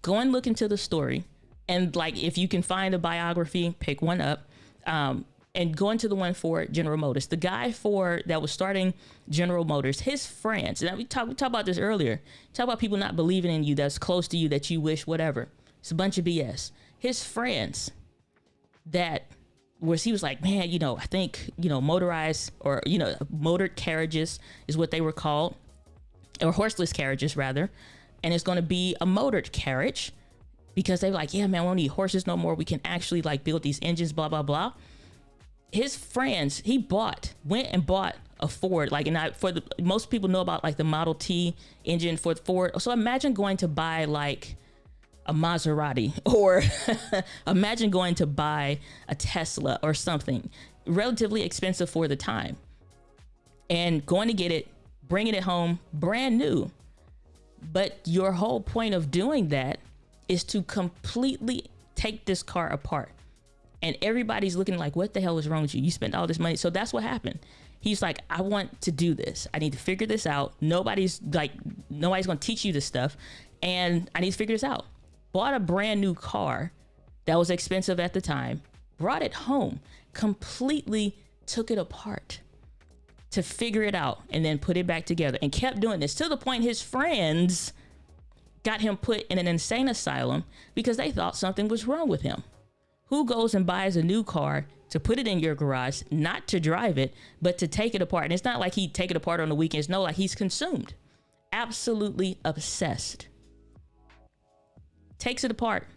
A: Go and look into the story. And if you can find a biography, pick one up, and go into the one for General Motors. The guy that was starting General Motors, his friends, and we talked about this earlier. Talk about people not believing in you, that's close to you, that you wish, whatever. It's a bunch of BS. His friends he was like, man, I think, motorized or, motored carriages is what they were called, or horseless carriages rather. And it's going to be a motored carriage, because they're like, yeah, man, we don't need horses no more. We can actually build these engines, blah, blah, blah. His friends, went and bought a Ford. Most people know about the Model T engine for Ford. So imagine going to buy a Maserati, or imagine going to buy a Tesla or something relatively expensive for the time, and going to get it, bringing it home brand new. But your whole point of doing that is to completely take this car apart. And everybody's looking like, what the hell is wrong with you? You spent all this money. So that's what happened. He's like, I want to do this. I need to figure this out. Nobody's going to teach you this stuff. And I need to figure this out. Bought a brand new car that was expensive at the time, brought it home, completely took it apart to figure it out, and then put it back together, and kept doing this to the point his friends got him put in an insane asylum because they thought something was wrong with him. Who goes and buys a new car to put it in your garage, not to drive it, but to take it apart? And it's not like he'd take it apart on the weekends. No, he's consumed. Absolutely obsessed. Takes it apart,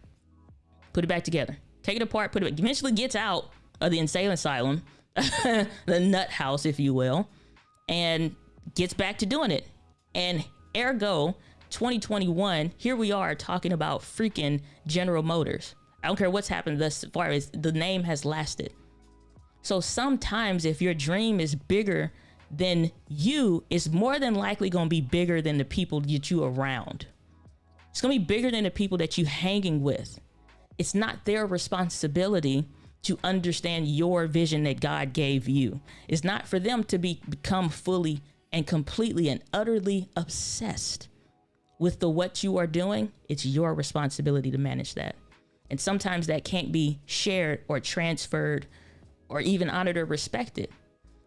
A: put it back together. Take it apart, put it back. Eventually gets out of the insane asylum, the nut house, if you will, and gets back to doing it. And ergo, 2021, here we are talking about freaking General Motors. I don't care what's happened thus far, as the name has lasted. So sometimes if your dream is bigger than you, it's more than likely going to be bigger than the people that you around. It's going to be bigger than the people that you hanging with. It's not their responsibility to understand your vision that God gave you. It's not for them to become fully and completely and utterly obsessed with what you are doing. It's your responsibility to manage that. And sometimes that can't be shared or transferred or even honored or respected.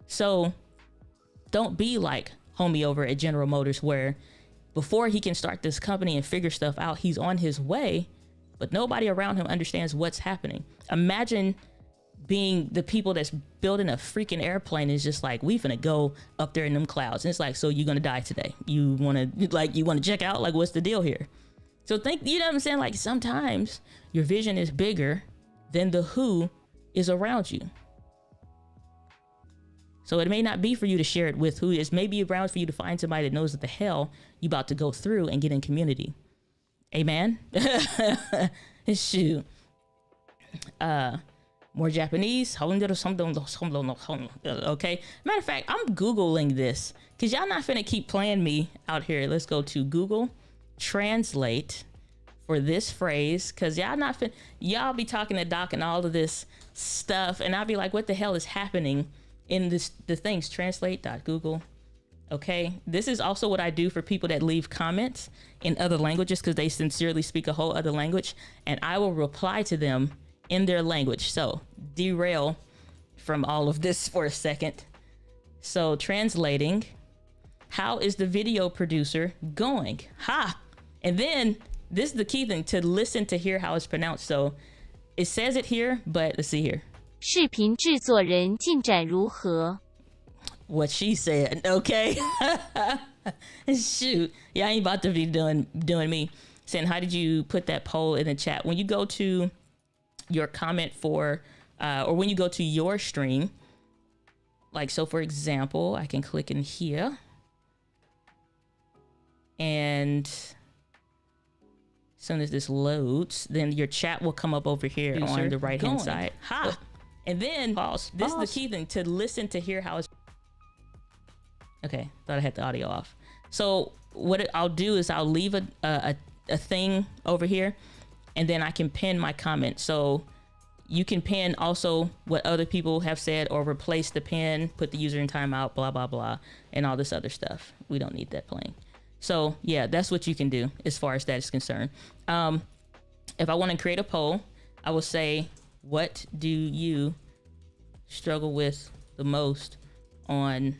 A: So don't be like homie over at General Motors, where before he can start this company and figure stuff out, he's on his way, but nobody around him understands what's happening. Imagine being the people that's building a freaking airplane is just like, we finna go up there in them clouds. And it's like, so you're gonna die today. You wanna check out? Like, what's the deal here? So think, you know what I'm saying? Like, sometimes your vision is bigger than the who is around you. So it may not be for you to share it with who is, maybe around for you to find somebody that knows what the hell you about to go through and get in community. Amen. Shoot. More Japanese. Okay. Matter of fact, I'm Googling this because y'all not finna keep playing me out here. Let's go to Google Translate for this phrase, because y'all be talking to Doc and all of this stuff, and I'll be like, what the hell is happening in the things? Translate.google. Okay, this is also what I do for people that leave comments in other languages because they sincerely speak a whole other language, and I will reply to them in their language. So derail from all of this for a second. So translating, how is the video producer going? Ha! And then this is the key thing, to listen to hear how it's pronounced. So it says it here, but let's see here.
C: 视频制作人进展如何?
A: What she said, okay? Shoot, yeah, I ain't about to be doing me. Saying, how did you put that poll in the chat? When you go to your comment for, or when you go to your stream, like, so for example, I can click in here, and as soon as this loads, then your chat will come up over here on the right hand side. Ha! And then pause. This is the key thing, to listen to hear how it's. Okay, thought I had the audio off. So what I'll do is I'll leave a thing over here, and then I can pin my comment. So you can pin also what other people have said, or replace the pin, put the user in timeout, blah, blah, blah, and all this other stuff. We don't need that playing. So yeah, that's what you can do as far as that is concerned. If I want to create a poll, I will say, what do you struggle with the most on,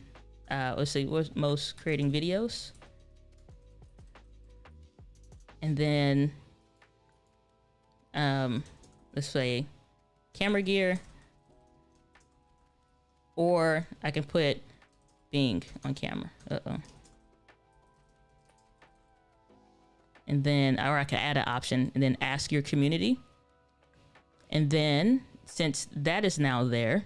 A: let's see, what's most creating videos? And then, let's say camera gear, or I can put Bing on camera. And then, or I can add an option and then ask your community. And then, since that is now there,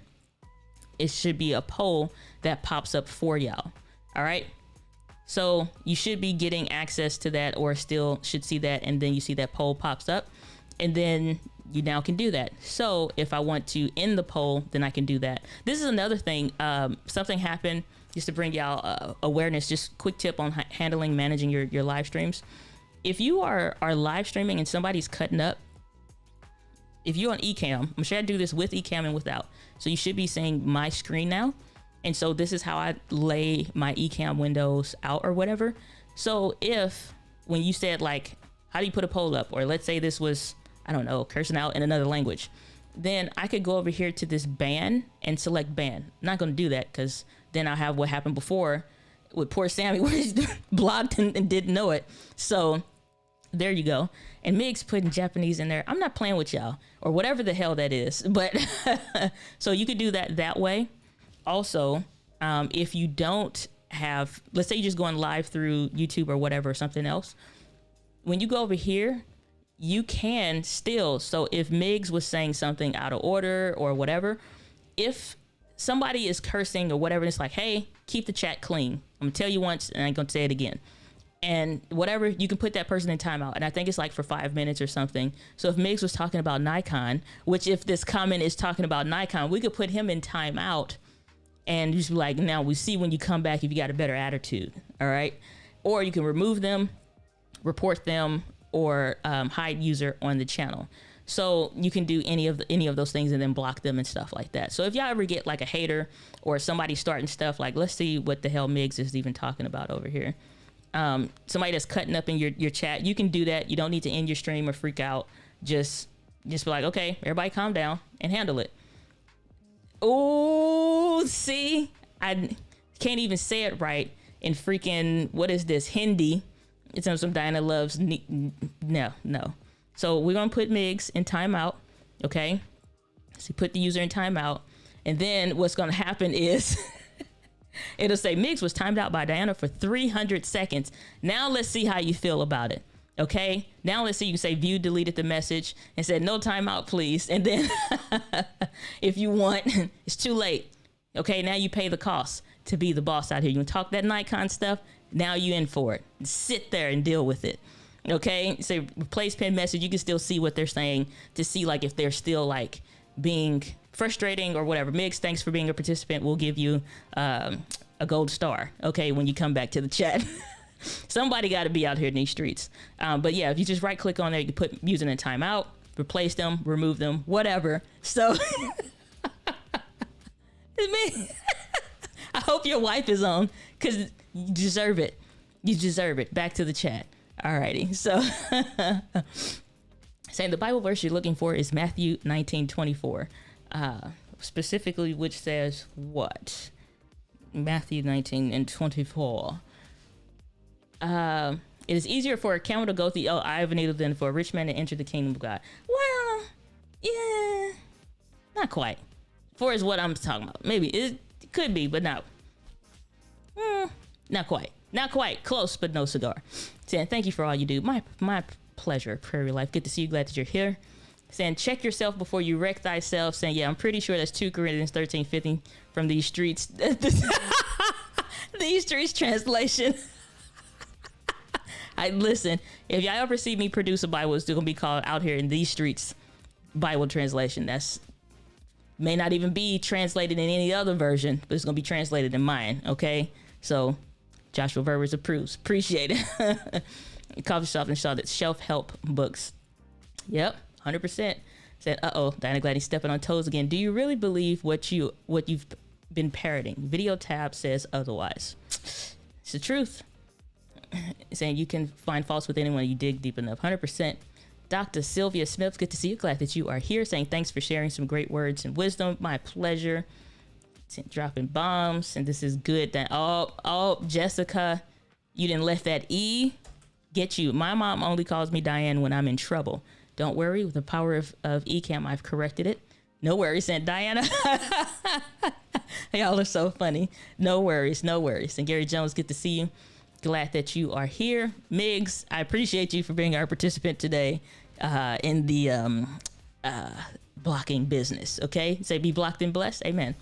A: it should be a poll that pops up for y'all. All right. So you should be getting access to that, or still should see that. And then you see that poll pops up, and then you now can do that. So if I want to end the poll, then I can do that. This is another thing. Something happened, just to bring y'all awareness, just quick tip on managing your live streams. If you are live streaming and somebody's cutting up, if you're on eCam, I'm sure I do this with eCam and without. So you should be seeing my screen now. And so this is how I lay my eCam windows out or whatever. So if, when you said like, how do you put a poll up? Or let's say this was, I don't know, cursing out in another language. Then I could go over here to this ban and select ban. I'm not going to do that, because then I'll have what happened before with poor Sammy, where he's blocked and didn't know it. So there you go. And Mig's putting Japanese in there. I'm not playing with y'all, or whatever the hell that is. But so you could do that way. Also, if you don't have, let's say you're just going live through YouTube or whatever, or something else, when you go over here, you can still, so if Migs was saying something out of order or whatever, if somebody is cursing or whatever, it's like, hey, keep the chat clean. I'm gonna tell you once and I ain't gonna say it again. and whatever, you can put that person in timeout. And I think it's like for 5 minutes or something. So if Migs was talking about Nikon, which if this comment is talking about Nikon, we could put him in timeout and just be like, now we see when you come back if you got a better attitude. All right. Or you can remove them, report them, or hide user on the channel. So you can do any of those things and then block them and stuff like that. So if y'all ever get like a hater or somebody starting stuff, like let's see what the hell Migs is even talking about over here. Somebody that's cutting up in your chat, you can do that. You don't need to end your stream or freak out. Just be like, okay, everybody calm down and handle it. Oh, see, I can't even say it right in freaking, what is this, Hindi? It's some Diana loves, no. So we're going to put Migs in timeout, okay? So put the user in timeout. And then what's going to happen is it'll say Migs was timed out by Diana for 300 seconds. Now let's see how you feel about it, okay? Now let's see, you can say view deleted the message and said no timeout, please. And then if you want, it's too late. Okay, now you pay the cost to be the boss out here. You can talk that Nikon stuff, now you in for it. Sit there and deal with it. Okay, say replace pinned message. You can still see what they're saying to see like if they're still like being frustrating or whatever. Migs, thanks for being a participant. We'll give you a gold star. Okay, when you come back to the chat. Somebody got to be out here in these streets. But yeah, if you just right click on there, you can put using a timeout, replace them, remove them, whatever. So it's me. I hope your wife is on because you deserve it. You deserve it. Back to the chat. Alrighty. So saying the Bible verse you're looking for is Matthew 19:24. Specifically, which says what? Matthew 19:24. It is easier for a camel to go through the eye of a needle than for a rich man to enter the kingdom of God. Well, yeah, not quite. For is what I'm talking about. Maybe it could be, but no. Not quite. Not quite. Close, but no cigar. Saying thank you for all you do. My pleasure, Prairie Life. Good to see you. Glad that you're here. Saying check yourself before you wreck thyself. Saying yeah, I'm pretty sure that's 2 Corinthians 13:50 from these streets. These streets translation. I listen. If y'all ever see me produce a Bible, it's still gonna be called Out Here in These Streets Bible translation. That's may not even be translated in any other version, but it's gonna be translated in mine. Okay, so Joshua Verbers approves. Appreciate it. Coffee shop and saw that shelf help books. Yep, 100%. Said, Diana Gladney stepping on toes again. Do you really believe what you've been parroting? Video tab says otherwise. It's the truth. Saying you can find faults with anyone you dig deep enough. 100%. Dr. Sylvia Smith, good to see you. Glad that you are here. Saying thanks for sharing some great words and wisdom. My pleasure. Dropping bombs, and this is good. That Jessica, you didn't let that E get you. My mom only calls me Diane when I'm in trouble. Don't worry, with the power of Ecamm, I've corrected it. No worries, and Diana. Y'all are so funny. No worries. And Gary Jones, good to see you. Glad that you are here. Migs, I appreciate you for being our participant today in the blocking business. Okay, say be blocked and blessed. Amen.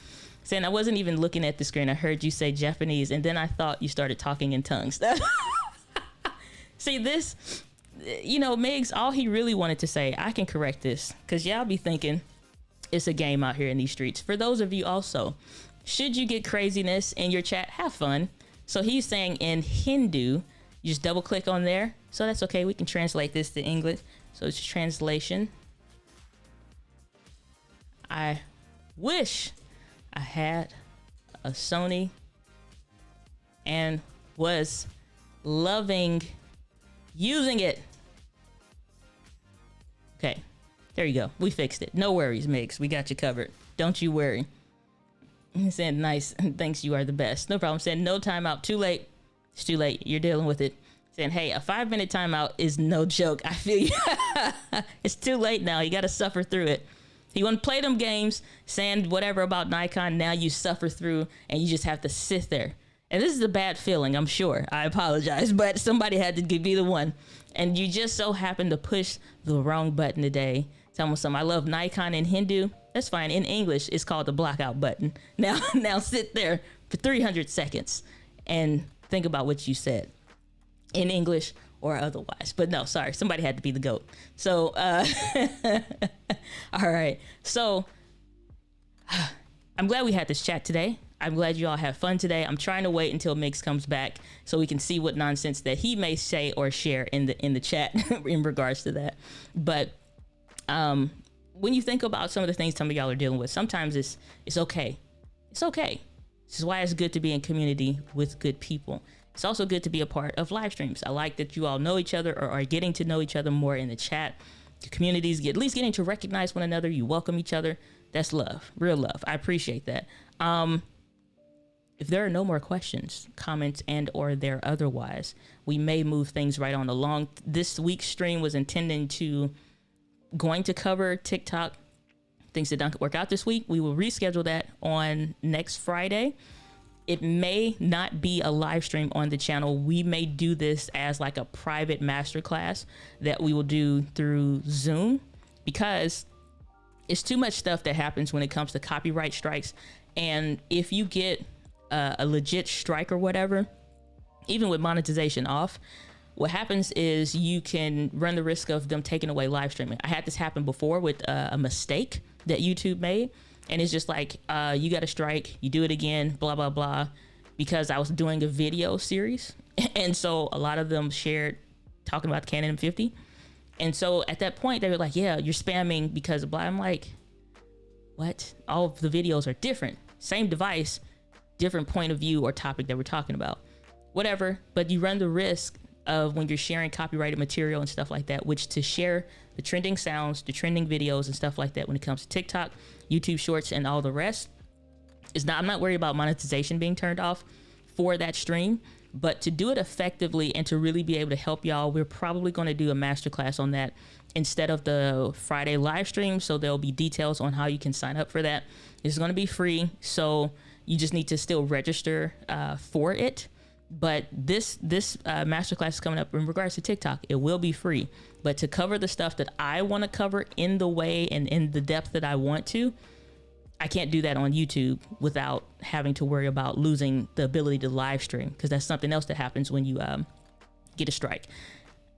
A: Saying I wasn't even looking at the screen. I heard you say Japanese, and then I thought you started talking in tongues. See this, Migs, all he really wanted to say, I can correct this, because y'all be thinking it's a game out here in these streets. For those of you also, should you get craziness in your chat, have fun. So he's saying in Hindu, you just double click on there. So that's okay. We can translate this to English. So it's translation. I wish I had a Sony and was loving using it. Okay, there you go. We fixed it. No worries, Migs. We got you covered. Don't you worry. Saying nice. Thanks, you are the best. No problem. Saying no timeout. Too late. It's too late. You're dealing with it. Saying, hey, a 5-minute timeout is no joke. I feel you. It's too late now. You got to suffer through it. You want to play them games, saying whatever about Nikon, now you suffer through and you just have to sit there. And this is a bad feeling, I'm sure. I apologize, but somebody had to be the one. And you just so happen to push the wrong button today. Tell me something. I love Nikon in Hindu. That's fine. In English, it's called the blockout button. Now sit there for 300 seconds and think about what you said. in English or otherwise. But no, sorry, somebody had to be the GOAT. So, all right. So I'm glad we had this chat today. I'm glad you all have fun today. I'm trying to wait until Mix comes back so we can see what nonsense that he may say or share in the chat in regards to that. But when you think about some of the things some of y'all are dealing with, sometimes it's okay. It's okay. This is why it's good to be in community with good people. It's also good to be a part of live streams. I like that you all know each other or are getting to know each other more in the chat. The communities at least getting to recognize one another. You welcome each other. That's love, real love. I appreciate that. If there are no more questions, comments, and or there otherwise, we may move things right on along. This week's stream was going to cover TikTok. Things that don't work out this week. We will reschedule that on next Friday. It may not be a live stream on the channel. We may do this as like a private masterclass that we will do through Zoom, because it's too much stuff that happens when it comes to copyright strikes. And if you get a legit strike or whatever, even with monetization off, what happens is you can run the risk of them taking away live streaming. I had this happen before with a mistake that YouTube made. And it's just like, you got a strike, you do it again, blah, blah, blah, because I was doing a video series. And so a lot of them shared talking about the Canon M50. And so at that point, they were like, yeah, you're spamming because of blah. I'm like, what? All of the videos are different. Same device, different point of view or topic that we're talking about. Whatever. But you run the risk of, when you're sharing copyrighted material and stuff like that, which to share the trending sounds, the trending videos and stuff like that when it comes to TikTok, YouTube Shorts, and all the rest, I'm not worried about monetization being turned off for that stream. But to do it effectively and to really be able to help y'all, we're probably going to do a masterclass on that instead of the Friday live stream. So there'll be details on how you can sign up for that. It's going to be free, so you just need to still register for it. But this masterclass is coming up in regards to TikTok. It will be free, but to cover the stuff that I want to cover in the way and in the depth that I want to, I can't do that on YouTube without having to worry about losing the ability to live stream, because that's something else that happens when you get a strike.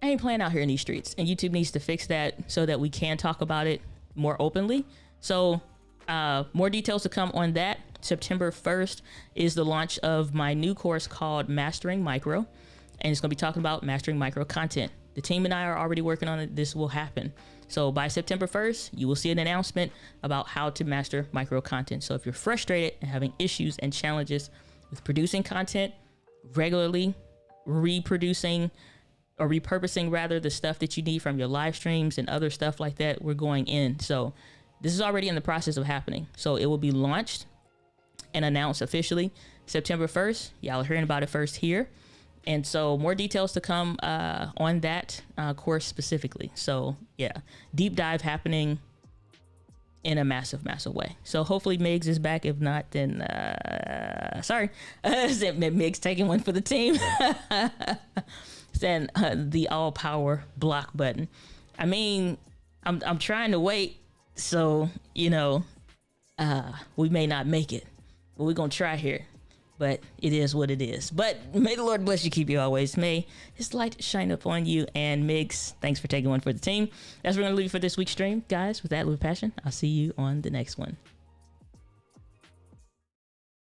A: I ain't playing out here in these streets, and YouTube needs to fix that so that we can talk about it more openly. So more details to come on that. September 1st is the launch of my new course called Mastering Micro, and it's going to be talking about mastering micro content. The team and I are already working on it. This will happen. So by September 1st, you will see an announcement about how to master micro content. So if you're frustrated and having issues and challenges with producing content regularly, reproducing or repurposing rather the stuff that you need from your live streams and other stuff like that, we're going in. So this is already in the process of happening. So it will be launched and announced officially September 1st. Y'all are hearing about it first here. And so more details to come on that course specifically. So yeah, deep dive happening in a massive, massive way. So hopefully Migs is back. If not, then sorry. Migs taking one for the team. Then the all power block button. I mean, I'm trying to wait. So, you know, we may not make it, but we're going to try here. But it is what it is. But may the Lord bless you, keep you always. May his light shine upon you. And Migs, thanks for taking one for the team. That's what we're going to leave for this week's stream. Guys, with that, with passion, I'll see you on the next one.